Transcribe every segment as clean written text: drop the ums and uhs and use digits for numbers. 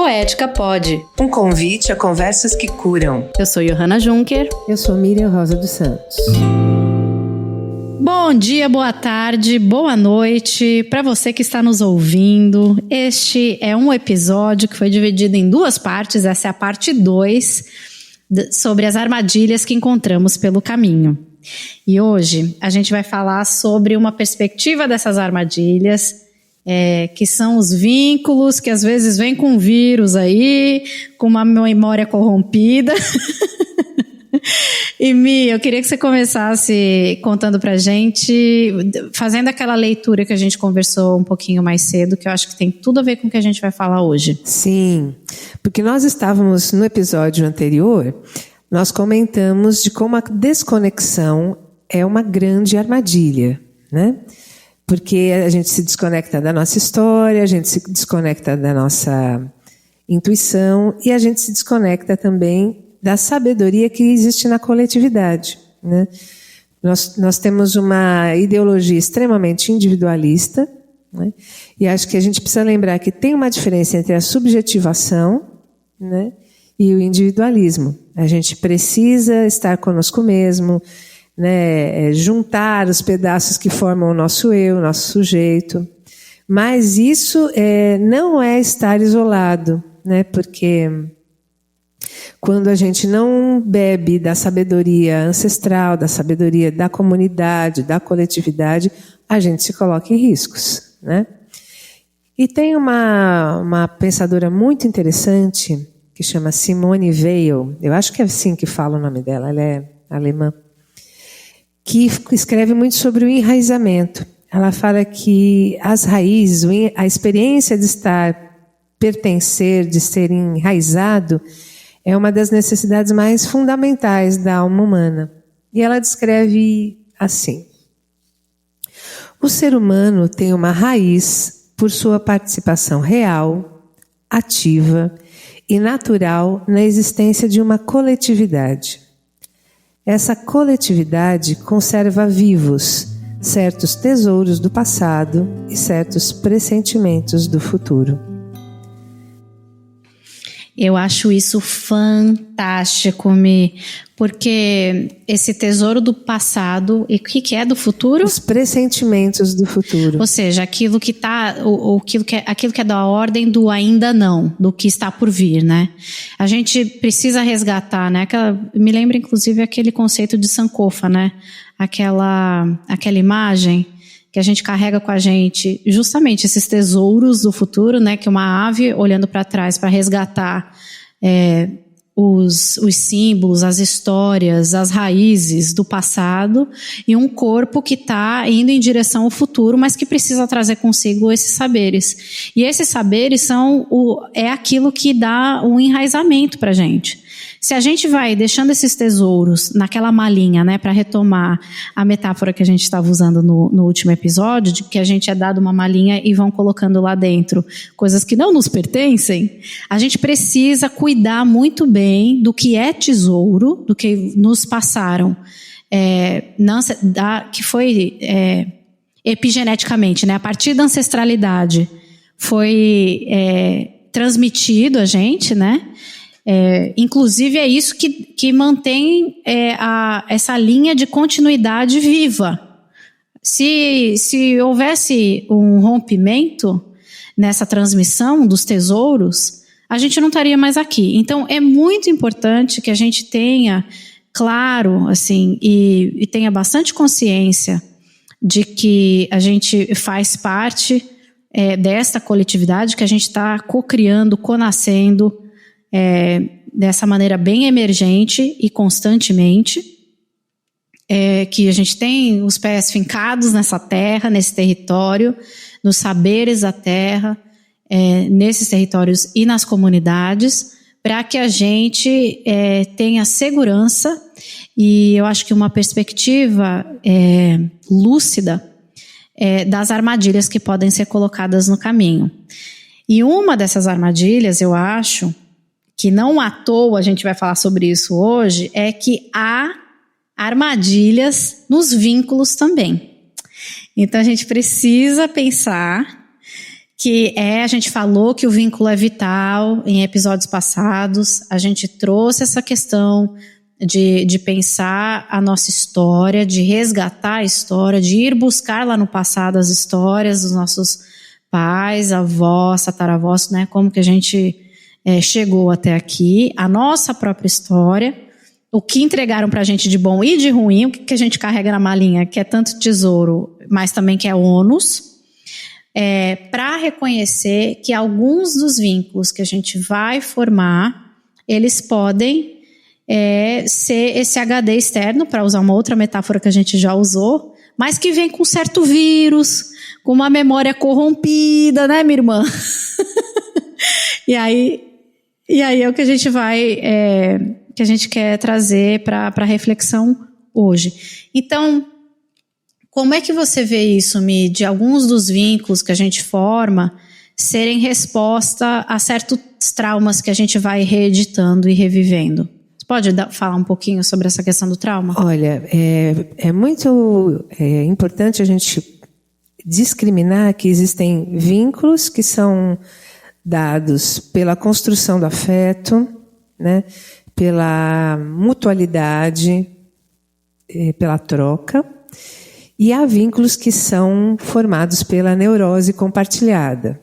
Poética Pod. Um convite a conversas que curam. Eu sou Johanna Juncker. Eu sou Miriam Rosa dos Santos. Bom dia, boa tarde, boa noite para você que está nos ouvindo. Este é um episódio que foi dividido em duas partes. Essa é a parte 2 sobre as armadilhas que encontramos pelo caminho. E hoje a gente vai falar sobre uma perspectiva dessas armadilhas, que são os vínculos que às vezes vêm com vírus aí, com uma memória corrompida. E Mi, eu queria que você começasse contando pra gente, fazendo aquela leitura que a gente conversou um pouquinho mais cedo, que eu acho que tem tudo a ver com o que a gente vai falar hoje. Sim, porque nós estávamos no episódio anterior, nós comentamos de como a desconexão é uma grande armadilha, né? Porque a gente se desconecta da nossa história, a gente se desconecta da nossa intuição e a gente se desconecta também da sabedoria que existe na coletividade, né? Nós temos uma ideologia extremamente individualista, né? E acho que a gente precisa lembrar que tem uma diferença entre a subjetivação, né, e o individualismo. A gente precisa estar conosco mesmo, né, juntar os pedaços que formam o nosso eu, o nosso sujeito. Mas isso não é estar isolado, né, porque quando a gente não bebe da sabedoria ancestral, da sabedoria da comunidade, da coletividade, a gente se coloca em riscos, né? E tem uma pensadora muito interessante que chama Simone Weil, eu acho que é assim que fala o nome dela, ela é alemã, que escreve muito sobre o enraizamento. Ela fala que as raízes, a experiência de pertencer, de ser enraizado, é uma das necessidades mais fundamentais da alma humana. E ela descreve assim: o ser humano tem uma raiz por sua participação real, ativa e natural na existência de uma coletividade. Essa coletividade conserva vivos certos tesouros do passado e certos pressentimentos do futuro. Eu acho isso fantástico, Mi, porque esse tesouro do passado, e o que é do futuro? Os pressentimentos do futuro. Ou seja, aquilo que tá, aquilo que é da ordem do ainda não, do que está por vir, né? A gente precisa resgatar, né? Me lembra inclusive aquele conceito de Sankofa, né? Aquela imagem que a gente carrega com a gente, justamente esses tesouros do futuro, né, que uma ave olhando para trás para resgatar os símbolos, as histórias, as raízes do passado, e um corpo que está indo em direção ao futuro, mas que precisa trazer consigo esses saberes. E esses saberes é aquilo que dá um enraizamento para a gente. Se a gente vai deixando esses tesouros naquela malinha, né, para retomar a metáfora que a gente estava usando no último episódio, de que a gente é dado uma malinha e vão colocando lá dentro coisas que não nos pertencem, a gente precisa cuidar muito bem do que é tesouro, do que nos passaram, que foi epigeneticamente, né, a partir da ancestralidade, foi transmitido a gente, né? Inclusive é isso que mantém essa linha de continuidade viva. Se houvesse um rompimento nessa transmissão dos tesouros, a gente não estaria mais aqui. Então é muito importante que a gente tenha claro, assim, e tenha bastante consciência de que a gente faz parte desta coletividade, que a gente está co-criando, co-nascendo, dessa maneira bem emergente e constantemente, que a gente tem os pés fincados nessa terra, nesse território, nos saberes da terra, nesses territórios e nas comunidades, para que a gente tenha segurança e eu acho que uma perspectiva lúcida das armadilhas que podem ser colocadas no caminho. E uma dessas armadilhas, eu acho, que não à toa a gente vai falar sobre isso hoje, é que há armadilhas nos vínculos também. Então a gente precisa pensar a gente falou que o vínculo é vital em episódios passados, a gente trouxe essa questão de pensar a nossa história, de resgatar a história, de ir buscar lá no passado as histórias dos nossos pais, avós, tataravós, né? Como que a gente chegou até aqui, a nossa própria história, o que entregaram pra gente de bom e de ruim, o que a gente carrega na malinha, que é tanto tesouro, mas também que é ônus, para reconhecer que alguns dos vínculos que a gente vai formar, eles podem ser esse HD externo, para usar uma outra metáfora que a gente já usou, mas que vem com certo vírus, com uma memória corrompida, né, minha irmã? E aí é o que a gente que a gente quer trazer para reflexão hoje. Então, como é que você vê isso, Mi, de alguns dos vínculos que a gente forma serem resposta a certos traumas que a gente vai reeditando e revivendo? Você pode falar um pouquinho sobre essa questão do trauma? Olha, é muito importante a gente discriminar que existem vínculos que são dados pela construção do afeto, né, pela mutualidade, pela troca, e há vínculos que são formados pela neurose compartilhada,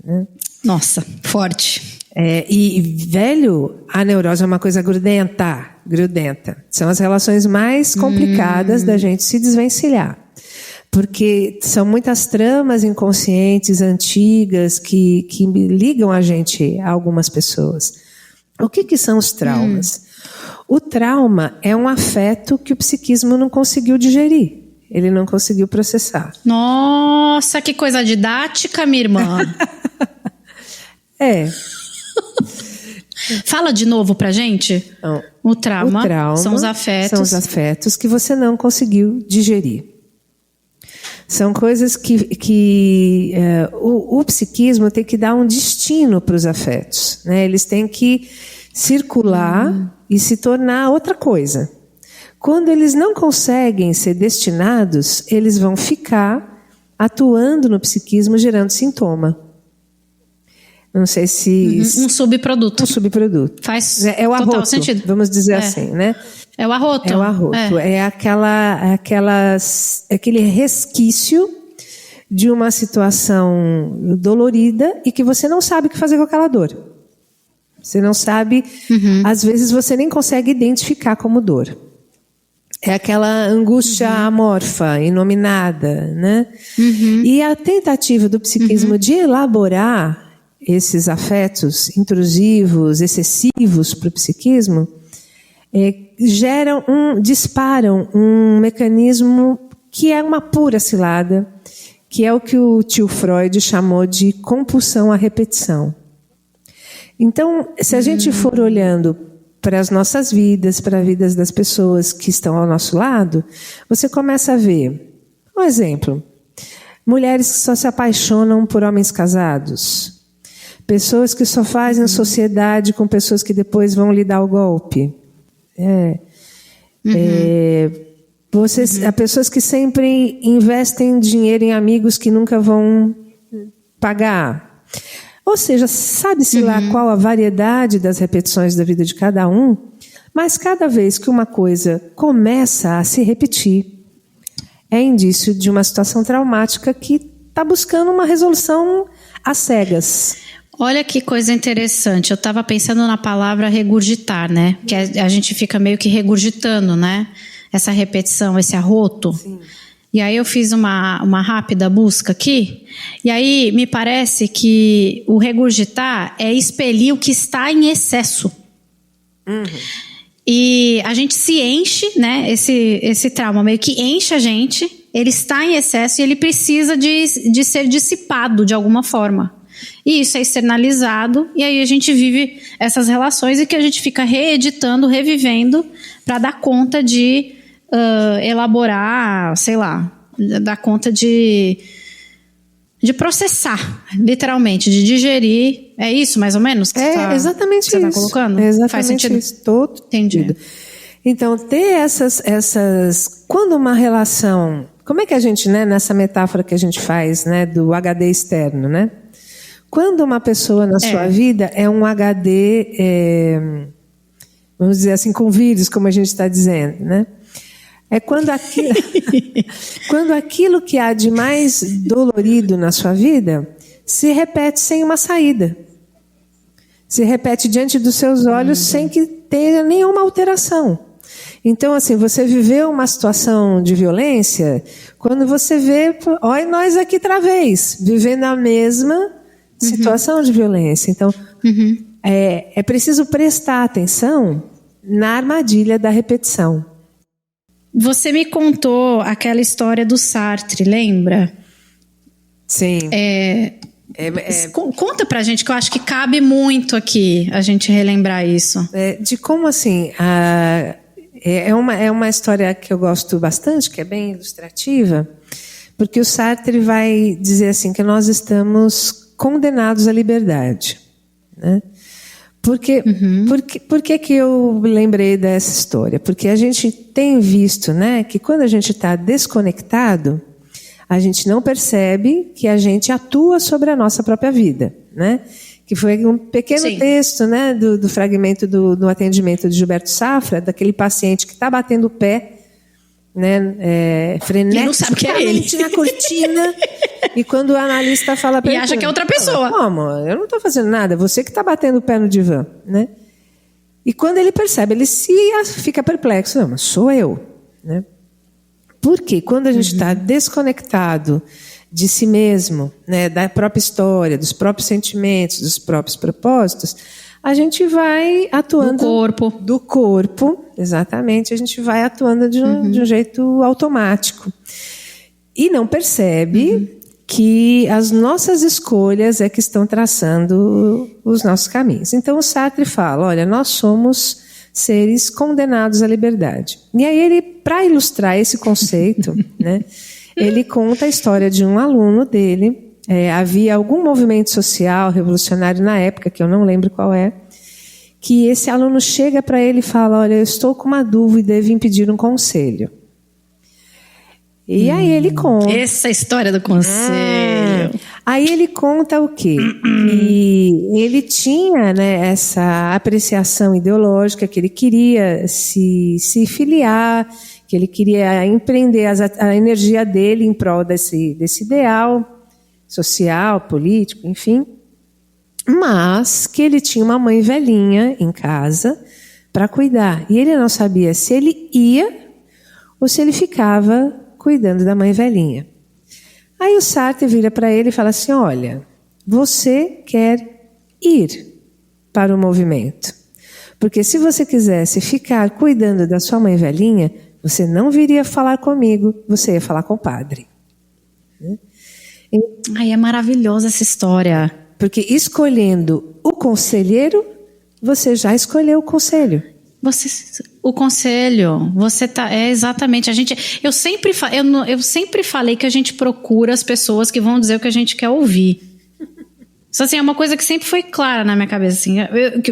né? Nossa, forte. A neurose é uma coisa grudenta. São as relações mais complicadas da gente se desvencilhar. Porque são muitas tramas inconscientes, antigas, que ligam a gente a algumas pessoas. O que são os traumas? O trauma é um afeto que o psiquismo não conseguiu digerir. Ele não conseguiu processar. Nossa, que coisa didática, minha irmã. Fala de novo pra gente. Então, o trauma são os afetos. São os afetos que você não conseguiu digerir. São coisas que o psiquismo tem que dar um destino para os afetos, né? Eles têm que circular e se tornar outra coisa. Quando eles não conseguem ser destinados, eles vão ficar atuando no psiquismo, gerando sintoma. Não sei se... Um subproduto. Um subproduto. Faz o arroto, total sentido. Vamos dizer assim, né? É o arroto. É o arroto. Aquele resquício de uma situação dolorida e que você não sabe o que fazer com aquela dor. Você não sabe... Às vezes você nem consegue identificar como dor. É aquela angústia amorfa, inominada, né? E a tentativa do psiquismo de elaborar esses afetos intrusivos, excessivos para o psiquismo, disparam um mecanismo que é uma pura cilada, que é o que o tio Freud chamou de compulsão à repetição. Então, se a gente for olhando para as nossas vidas, para as vidas das pessoas que estão ao nosso lado, você começa a ver, um exemplo, mulheres que só se apaixonam por homens casados, pessoas que só fazem sociedade com pessoas que depois vão lhe dar o golpe. Há pessoas que sempre investem dinheiro em amigos que nunca vão pagar. Ou seja, sabe-se lá qual a variedade das repetições da vida de cada um, mas cada vez que uma coisa começa a se repetir, é indício de uma situação traumática que está buscando uma resolução às cegas. Olha que coisa interessante. Eu estava pensando na palavra regurgitar, né? Que a gente fica meio que regurgitando, né? Essa repetição, esse arroto. Sim. E aí eu fiz uma rápida busca aqui. E aí me parece que o regurgitar é expelir o que está em excesso. E a gente se enche, né? Esse trauma meio que enche a gente. Ele está em excesso e ele precisa de ser dissipado de alguma forma. E isso é externalizado, e aí a gente vive essas relações e que a gente fica reeditando, revivendo, para dar conta de elaborar, sei lá, dar conta de processar, literalmente, de digerir. É isso, mais ou menos? Que exatamente você isso. Está colocando? É exatamente Faz sentido? Isso. Todo entendido. Então, ter essas... Quando uma relação como é que a gente, né, nessa metáfora que a gente faz, né, do HD externo, né? Quando uma pessoa na sua vida é um HD, vamos dizer assim, com vírus, como a gente está dizendo, né? É quando aquilo que há de mais dolorido na sua vida se repete sem uma saída. Se repete diante dos seus olhos sem que tenha nenhuma alteração. Então, assim, você viveu uma situação de violência, quando você vê, olha nós aqui outra vez, vivendo a mesma situação de violência. Então, é preciso prestar atenção na armadilha da repetição. Você me contou aquela história do Sartre, lembra? Sim. Conta pra gente, que eu acho que cabe muito aqui a gente relembrar isso. De como, assim, é uma história que eu gosto bastante, que é bem ilustrativa, porque o Sartre vai dizer assim, que nós estamos condenados à liberdade, né? Por que eu lembrei dessa história? Porque a gente tem visto, né, que quando a gente está desconectado, a gente não percebe que a gente atua sobre a nossa própria vida, né? Que foi um pequeno texto, né, do fragmento do atendimento de Gilberto Safra, daquele paciente que está batendo o pé, né, freneticamente, não sabe que é ele, na cortina, e quando o analista fala para ele, acha que é outra pessoa. Como? Eu não estou fazendo nada, você que está batendo o pé no divã, né? E quando ele percebe, ele fica perplexo, não, mas sou eu, né? Porque quando a gente está desconectado de si mesmo, né, da própria história, dos próprios sentimentos, dos próprios propósitos, a gente vai atuando... Do corpo, exatamente. A gente vai atuando de um jeito automático. E não percebe que as nossas escolhas é que estão traçando os nossos caminhos. Então o Sartre fala, olha, nós somos seres condenados à liberdade. E aí ele, para ilustrar esse conceito, né, ele conta a história de um aluno dele. Havia algum movimento social revolucionário na época, que eu não lembro qual é, que esse aluno chega para ele e fala, olha, eu estou com uma dúvida e vim pedir um conselho. E aí ele conta... Essa história do conselho. Aí ele conta o quê? Que ele tinha, né, essa apreciação ideológica, que ele queria se filiar, que ele queria empreender a energia dele em prol desse ideal social, político, enfim. Mas que ele tinha uma mãe velhinha em casa para cuidar. E ele não sabia se ele ia ou se ele ficava cuidando da mãe velhinha. Aí o Sartre vira para ele e fala assim, olha, você quer ir para o movimento. Porque se você quisesse ficar cuidando da sua mãe velhinha, você não viria falar comigo, você ia falar com o padre. Ai, é maravilhosa essa história. Porque escolhendo o conselheiro, você já escolheu o conselho. O conselho, você tá, exatamente, eu sempre falei que a gente procura as pessoas que vão dizer o que a gente quer ouvir. Isso, assim, é uma coisa que sempre foi clara na minha cabeça, assim,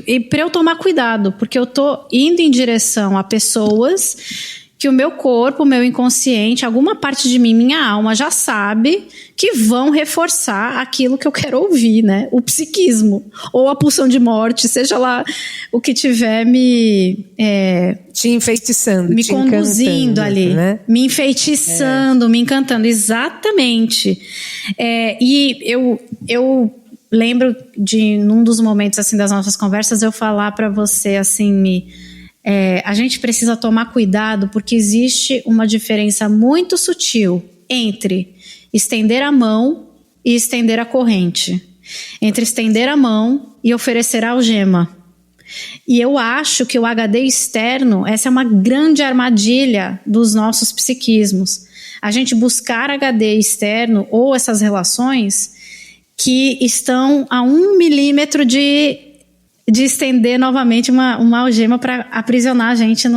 e para eu tomar cuidado, porque eu tô indo em direção a pessoas que o meu corpo, o meu inconsciente, alguma parte de mim, minha alma já sabe que vão reforçar aquilo que eu quero ouvir, né? O psiquismo, ou a pulsão de morte, seja lá o que tiver te enfeitiçando, me te conduzindo ali, né? Me enfeitiçando, me encantando, exatamente. E eu lembro de, num dos momentos assim das nossas conversas, eu falar para você assim, a gente precisa tomar cuidado porque existe uma diferença muito sutil entre estender a mão e estender a corrente. Entre estender a mão e oferecer a algema. E eu acho que o HD externo, essa é uma grande armadilha dos nossos psiquismos. A gente buscar HD externo ou essas relações que estão a 1 milímetro de estender novamente uma algema para aprisionar a gente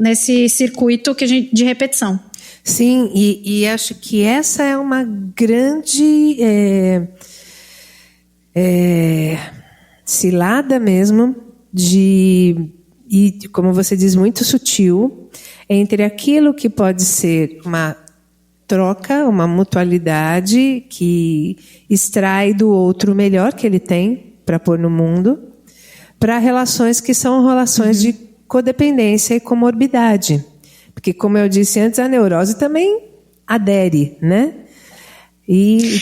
nesse circuito de repetição. Sim, e acho que essa é uma grande cilada mesmo, e como você diz, muito sutil, entre aquilo que pode ser uma troca, uma mutualidade que extrai do outro o melhor que ele tem para pôr no mundo, para relações que são relações de codependência e comorbidade. Porque, como eu disse antes, a neurose também adere, né?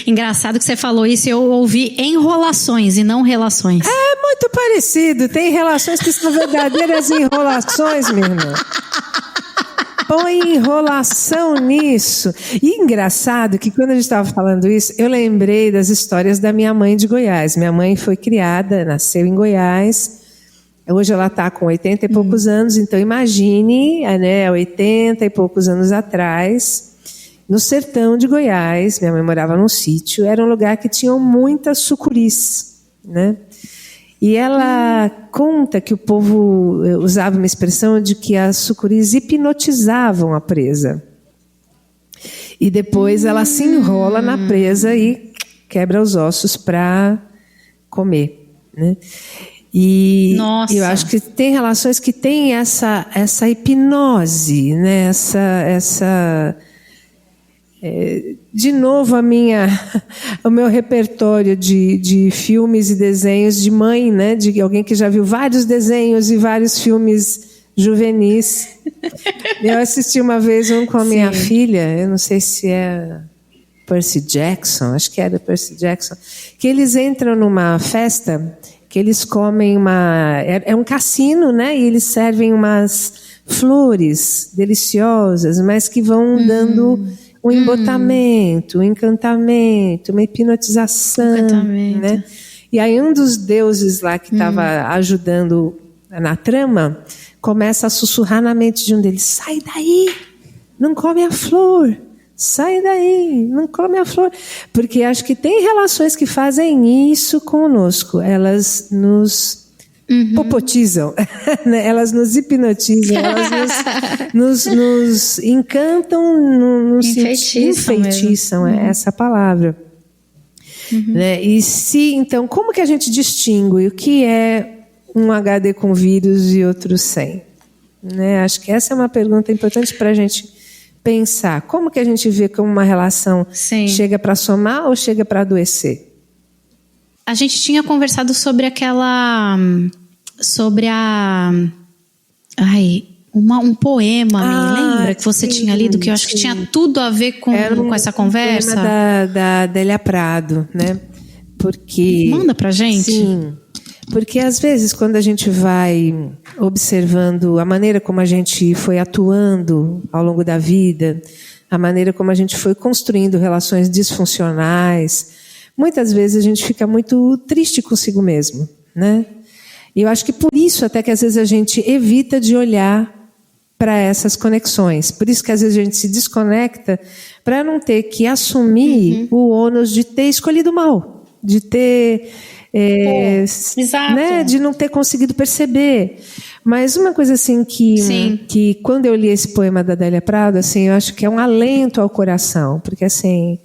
Engraçado que você falou isso, eu ouvi enrolações e não relações. É muito parecido. Tem relações que são verdadeiras enrolações, minha irmã. Põe enrolação nisso. E engraçado que quando a gente estava falando isso, eu lembrei das histórias da minha mãe de Goiás. Minha mãe foi criada, nasceu em Goiás. Hoje ela está com 80 e poucos anos, então imagine, né, 80 e poucos anos atrás, no sertão de Goiás. Minha mãe morava num sítio, era um lugar que tinha muitas sucuris, né? E ela conta que o povo usava uma expressão de que as sucuris hipnotizavam a presa. E depois ela se enrola na presa e quebra os ossos para comer, né? E Nossa. Eu acho que tem relações que têm essa hipnose, né? De novo o meu repertório de filmes e desenhos de mãe, né? De alguém que já viu vários desenhos e vários filmes juvenis. Eu assisti uma vez um com a minha filha, eu não sei se é Percy Jackson, acho que era Percy Jackson, que eles entram numa festa, que eles comem é um cassino, né? E eles servem umas flores deliciosas, mas que vão dando um embotamento, um encantamento, uma hipnotização, né? E aí um dos deuses lá que estava ajudando na trama começa a sussurrar na mente de um deles: sai daí, não come a flor, sai daí, não come a flor. Porque acho que tem relações que fazem isso conosco, elas nos popotizam, né? Elas nos hipnotizam, elas nos encantam, nos enfeitiçam, é essa a palavra. Né? E então, como que a gente distingue o que é um HD com vírus e outro sem? Né? Acho que essa é uma pergunta importante para a gente pensar. Como que a gente vê como uma relação chega para somar ou chega para adoecer? A gente tinha conversado sobre um poema, lembra que você tinha lido, que eu acho que tinha tudo a ver com essa conversa? Era um poema da Adélia Prado, né? Porque manda pra gente. Sim, porque às vezes quando a gente vai observando a maneira como a gente foi atuando ao longo da vida, a maneira como a gente foi construindo relações disfuncionais, muitas vezes a gente fica muito triste consigo mesmo, né? E eu acho que por isso até que às vezes a gente evita de olhar para essas conexões. Por isso que às vezes a gente se desconecta para não ter que assumir o ônus de ter escolhido mal, de ter... né, de não ter conseguido perceber. Mas uma coisa assim que quando eu li esse poema da Adélia Prado, assim, eu acho que é um alento ao coração, porque assim,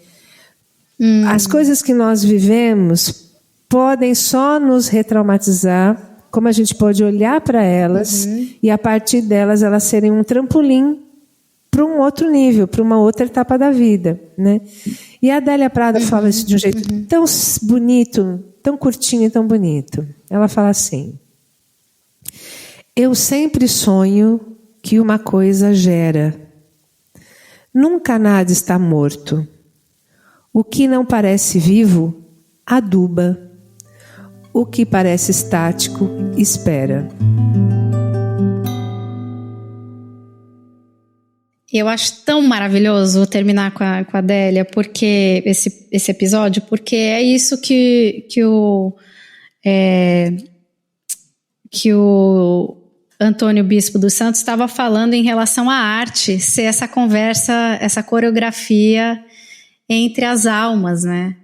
as coisas que nós vivemos podem só nos retraumatizar, como a gente pode olhar para elas e a partir delas elas serem um trampolim para um outro nível, para uma outra etapa da vida, né? E a Adélia Prado fala isso de um jeito tão bonito, tão curtinho e tão bonito. Ela fala assim: eu sempre sonho que uma coisa gera. Nunca nada está morto. O que não parece vivo, aduba. O que parece estático, espera. Eu acho tão maravilhoso terminar com a Adélia, porque esse episódio, porque é isso que o Antônio Bispo dos Santos estava falando em relação à arte, ser essa conversa, essa coreografia entre as almas, né?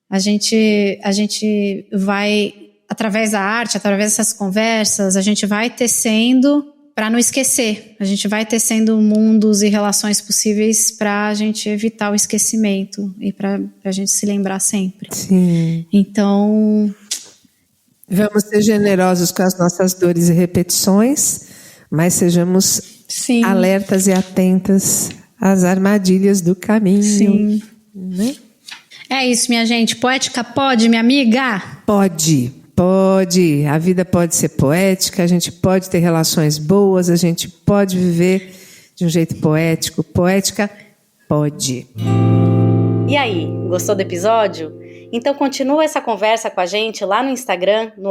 A gente vai, através da arte, através dessas conversas, a gente vai tecendo para não esquecer. A gente vai tecendo mundos e relações possíveis para a gente evitar o esquecimento e para a gente se lembrar sempre. Sim. Então, vamos ser generosos com as nossas dores e repetições, mas sejamos alertas e atentas as armadilhas do caminho. Sim. Né? É isso, minha gente. Poética pode, minha amiga? Pode. A vida pode ser poética, a gente pode ter relações boas, a gente pode viver de um jeito poético. Poética pode. E aí, gostou do episódio? Então continua essa conversa com a gente lá no Instagram, no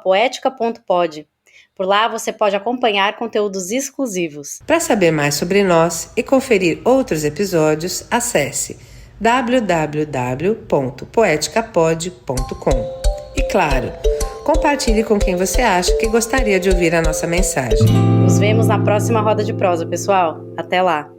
@poetica.pod. Por lá você pode acompanhar conteúdos exclusivos. Para saber mais sobre nós e conferir outros episódios, acesse www.poeticapod.com. E claro, compartilhe com quem você acha que gostaria de ouvir a nossa mensagem. Nos vemos na próxima roda de prosa, pessoal. Até lá!